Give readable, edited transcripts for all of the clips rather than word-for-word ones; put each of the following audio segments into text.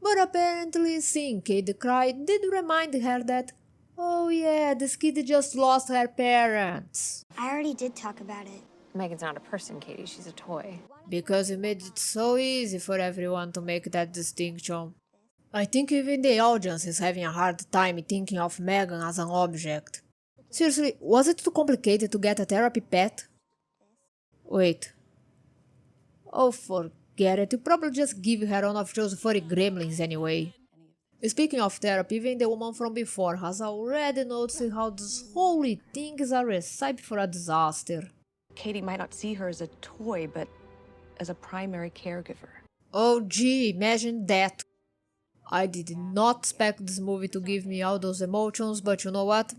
But apparently seeing Katie cry did remind her that, oh yeah, this kid just lost her parents. I already did talk about it. Megan's not a person, Katie. She's a toy. Because you made it so easy for everyone to make that distinction. I think even the audience is having a hard time thinking of Megan as an object. Seriously, was it too complicated to get a therapy pet? Wait. Oh, forget it. You probably just give her one of those furry gremlins anyway. Speaking of therapy, even the woman from before has already noticed how this whole thing is a recipe for a disaster. Katie might not see her as a toy, but as a primary caregiver. Oh gee, imagine that. I did not expect this movie to give me all those emotions, but you know what?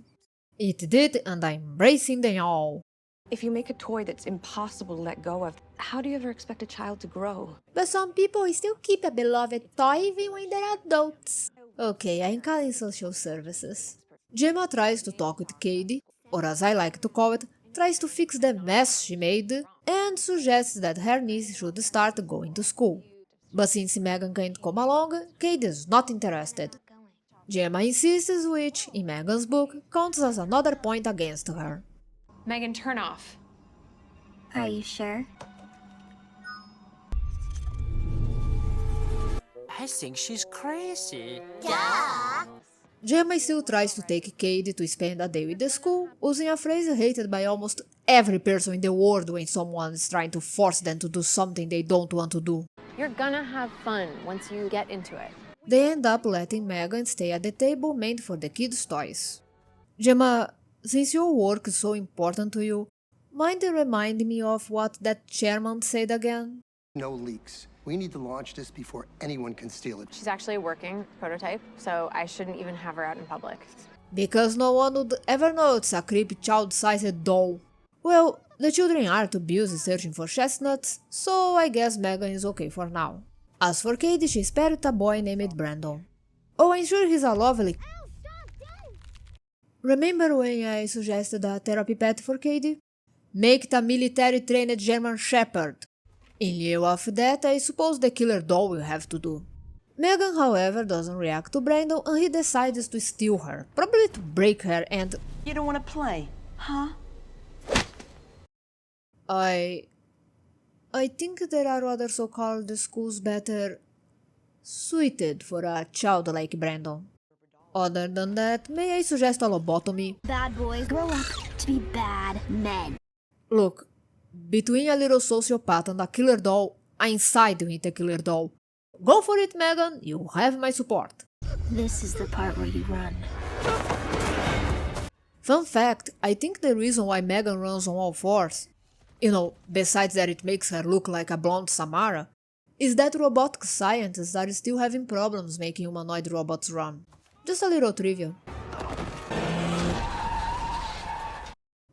It did, and I'm embracing them all. If you make a toy that's impossible to let go of, how do you ever expect a child to grow? But some people still keep a beloved toy even when they're adults. Okay, I'm calling social services. Gemma tries to talk with Katie, or as I like to call it, tries to fix the mess she made, and suggests that her niece should start going to school. But since Megan can't come along, Katie is not interested. Gemma insists, which, in Megan's book, counts as another point against her. Megan, turn off. Are you sure? I think she's crazy. Gemma still tries to take Katie to spend a day with the school, using a phrase hated by almost every person in the world when someone is trying to force them to do something they don't want to do. You're gonna have fun once you get into it. They end up letting Megan stay at the table meant for the kids' toys. Gemma, since your work is so important to you, mind reminding me of what that chairman said again? No leaks. We need to launch this before anyone can steal it. She's actually a working prototype, so I shouldn't even have her out in public. Because no one would ever know it's a creepy child-sized doll. Well, the children are too busy searching for chestnuts, so I guess Megan is okay for now. As for Katie, she's paired with a boy named Brandon. Oh, I'm sure he's a lovely... Remember when I suggested a therapy pet for Katie? Make it a military-trained German Shepherd. In lieu of that, I suppose the killer doll will have to do. Megan, however, doesn't react to Brandon and he decides to steal her, probably to break her and... You don't want to play, huh? I think there are other so-called schools better suited for a child like Brandon. Other than that, may I suggest a lobotomy? Bad boys grow up to be bad men. Look, between a little sociopath and a killer doll, I'm siding with the killer doll. Go for it, Megan, you have my support. This is the part where you run. Fun fact, I think the reason why Megan runs on all fours, you know, besides that it makes her look like a blonde Samara, is that robotic scientists are still having problems making humanoid robots run. Just a little trivia.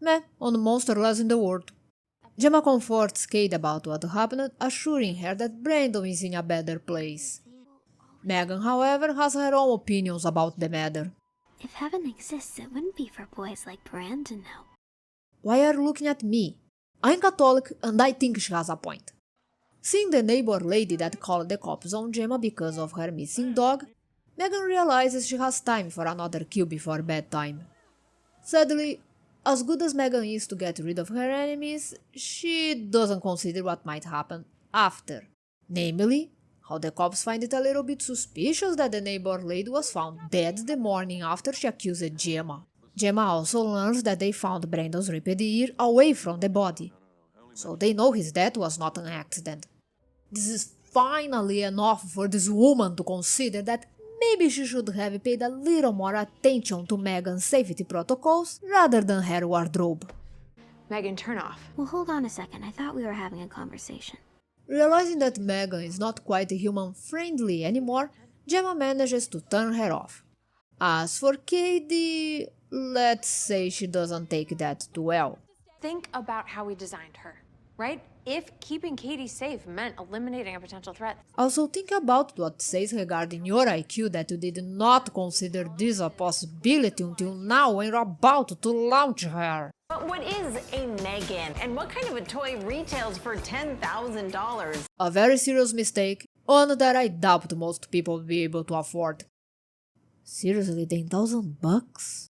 Meh, on monsterless in the world. Gemma comforts Kate about what happened, assuring her that Brandon is in a better place. Megan, however, has her own opinions about the matter. If heaven exists, it wouldn't be for boys like Brandon, no. Why are you looking at me? I'm Catholic and I think she has a point. Seeing the neighbor lady that called the cops on Gemma because of her missing dog, Megan realizes she has time for another kill before bedtime. Sadly, as good as Megan is to get rid of her enemies, she doesn't consider what might happen after. Namely, how the cops find it a little bit suspicious that the neighbor lady was found dead the morning after she accused Gemma. Gemma also learns that they found Brandon's ripped ear away from the body, so they know his death was not an accident. This is finally enough for this woman to consider that maybe she should have paid a little more attention to Megan's safety protocols rather than her wardrobe. Megan, turn off. Well, hold on a second. I thought we were having a conversation. Realizing that Megan is not quite human-friendly anymore, Gemma manages to turn her off. As for Katie, let's say she doesn't take that too well. Think about how we designed her, right? If keeping Katie safe meant eliminating a potential threat. Also think about what it says regarding your IQ that you did not consider this a possibility until now when you're about to launch her. But what is a Megan? And what kind of a toy retails for $10,000? A very serious mistake, one that I doubt most people will be able to afford. Seriously, $10,000?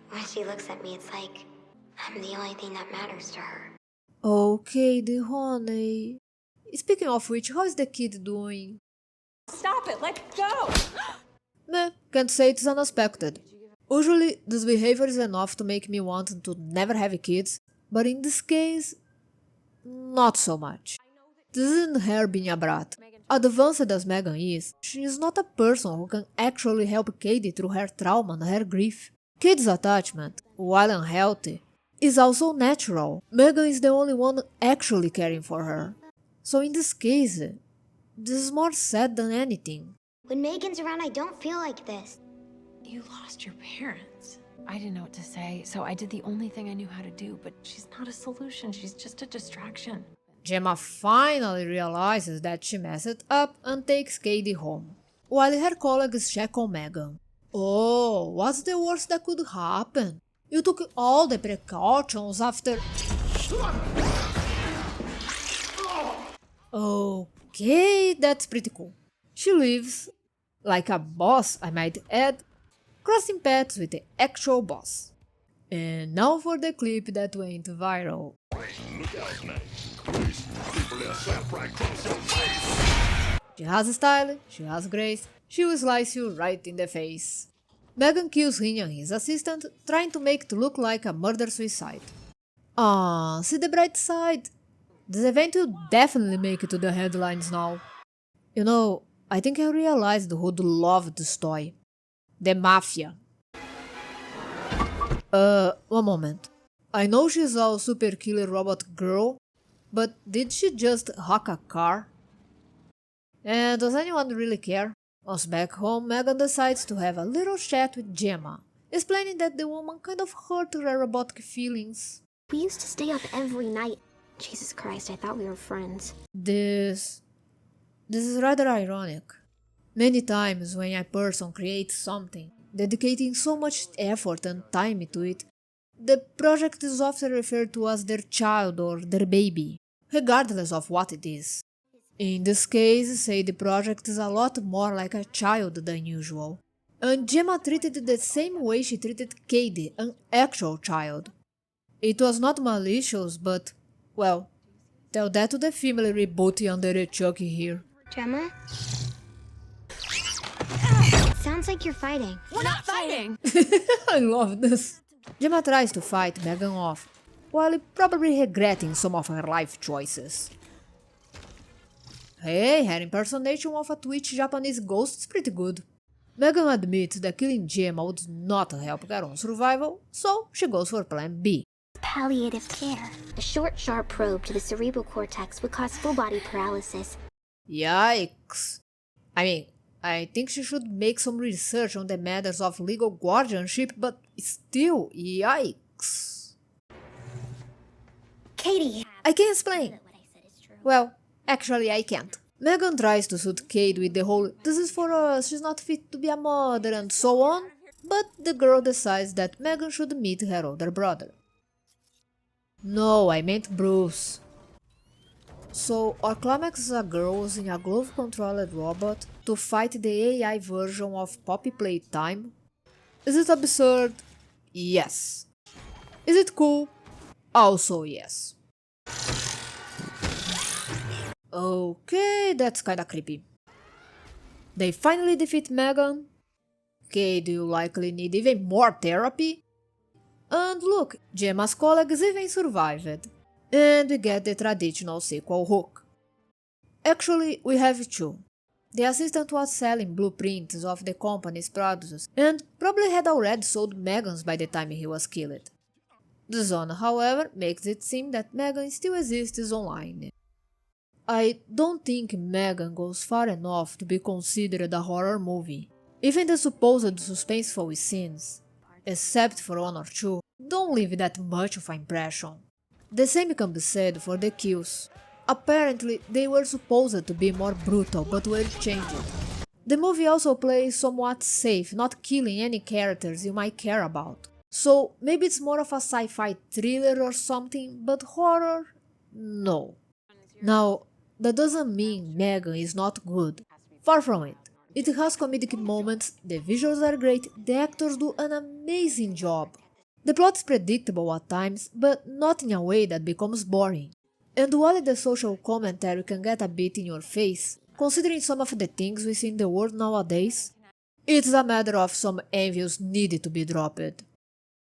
When she looks at me, it's like I'm the only thing that matters to her. Okay, the honey. Speaking of which, how is the kid doing? Stop it! Let go! Meh, can't say it's unexpected. Usually, this behavior is enough to make me want to never have kids, but in this case, not so much. This isn't her being a brat. Advanced as M3ghan is, she is not a person who can actually help Katie through her trauma and her grief. Katie's attachment, while unhealthy, is also natural. M3ghan is the only one actually caring for her. So in this case, this is more sad than anything. When Megan's around, I don't feel like this. You lost your parents. I didn't know what to say, so I did the only thing I knew how to do, but she's not a solution, she's just a distraction. Gemma finally realizes that she messed up and takes Katie home, while her colleagues check on M3ghan. Oh, what's the worst that could happen? You took all the precautions after... Okay, that's pretty cool. She leaves, like a boss I might add, crossing paths with the actual boss. And now for the clip that went viral. She has style, she has grace, she will slice you right in the face. M3ghan kills him and his assistant, trying to make it look like a murder-suicide. Ah, see the bright side. This event will definitely make it to the headlines now. You know, I think I realized who'd love this toy. The Mafia. One moment. I know she's a super killer robot girl, but did she just hack a car? And does anyone really care? Once back home, M3ghan decides to have a little chat with Gemma, explaining that the woman kind of hurt her robotic feelings. We used to stay up every night. Jesus Christ, I thought we were friends. This is rather ironic. Many times when a person creates something, dedicating so much effort and time to it, the project is often referred to as their child or their baby, regardless of what it is. In this case, say the project is a lot more like a child than usual, and Gemma treated it the same way she treated Katie, an actual child. It was not malicious, but, well, tell that to the family rebooty under the Chucky here. Gemma? Sounds like you're fighting. We're not fighting! I love this. Gemma tries to fight M3ghan off, while probably regretting some of her life choices. Hey, her impersonation of a Twitch Japanese ghost is pretty good. M3ghan admits that killing Gemma would not help Garon's survival, so she goes for plan B. Palliative care. A short, sharp probe to the cerebral cortex would cause full body paralysis. Yikes. I mean, I think she should make some research on the matters of legal guardianship, but still, yikes. Katie! I can explain. What I said is true. Well, actually I can't. M3ghan tries to suit Kate with the whole "this is for us, she's not fit to be a mother" and so on, but the girl decides that M3ghan should meet her older brother. No, I meant Bruce. So, our climax is a girl using a glove-controlled robot to fight the AI version of Poppy Playtime. Is it absurd? Yes. Is it cool? Also yes. Okay, that's kinda creepy. They finally defeat M3ghan. Kate will likely need even more therapy. And look, Gemma's colleagues even survived. And we get the traditional sequel hook. Actually, we have two. The assistant was selling blueprints of the company's products and probably had already sold M3ghan's by the time he was killed. The zone, however, makes it seem that M3ghan still exists online. I don't think M3ghan goes far enough to be considered a horror movie. Even the supposed suspenseful scenes, except for one or two, don't leave that much of an impression. The same can be said for the kills. Apparently, they were supposed to be more brutal but were changed. The movie also plays somewhat safe, not killing any characters you might care about. So maybe it's more of a sci-fi thriller or something, but horror? No. Now, that doesn't mean M3ghan is not good. Far from it. It has comedic moments, the visuals are great, the actors do an amazing job. The plot is predictable at times, but not in a way that becomes boring. And while the social commentary can get a bit in your face, considering some of the things we see in the world nowadays, it's a matter of some envies needed to be dropped.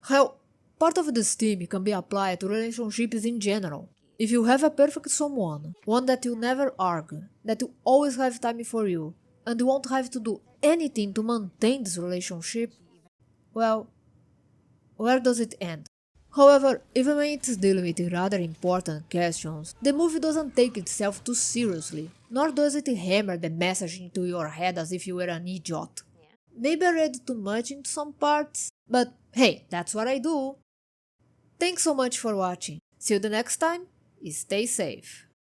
Hell, part of this theme can be applied to relationships in general. If you have a perfect someone, one that you never argue, that you always have time for you, and you won't have to do anything to maintain this relationship, well, where does it end? However, even when it's dealing with rather important questions, the movie doesn't take itself too seriously, nor does it hammer the message into your head as if you were an idiot. Maybe I read too much into some parts, but hey, that's what I do. Thanks so much for watching. See you the next time. Stay safe.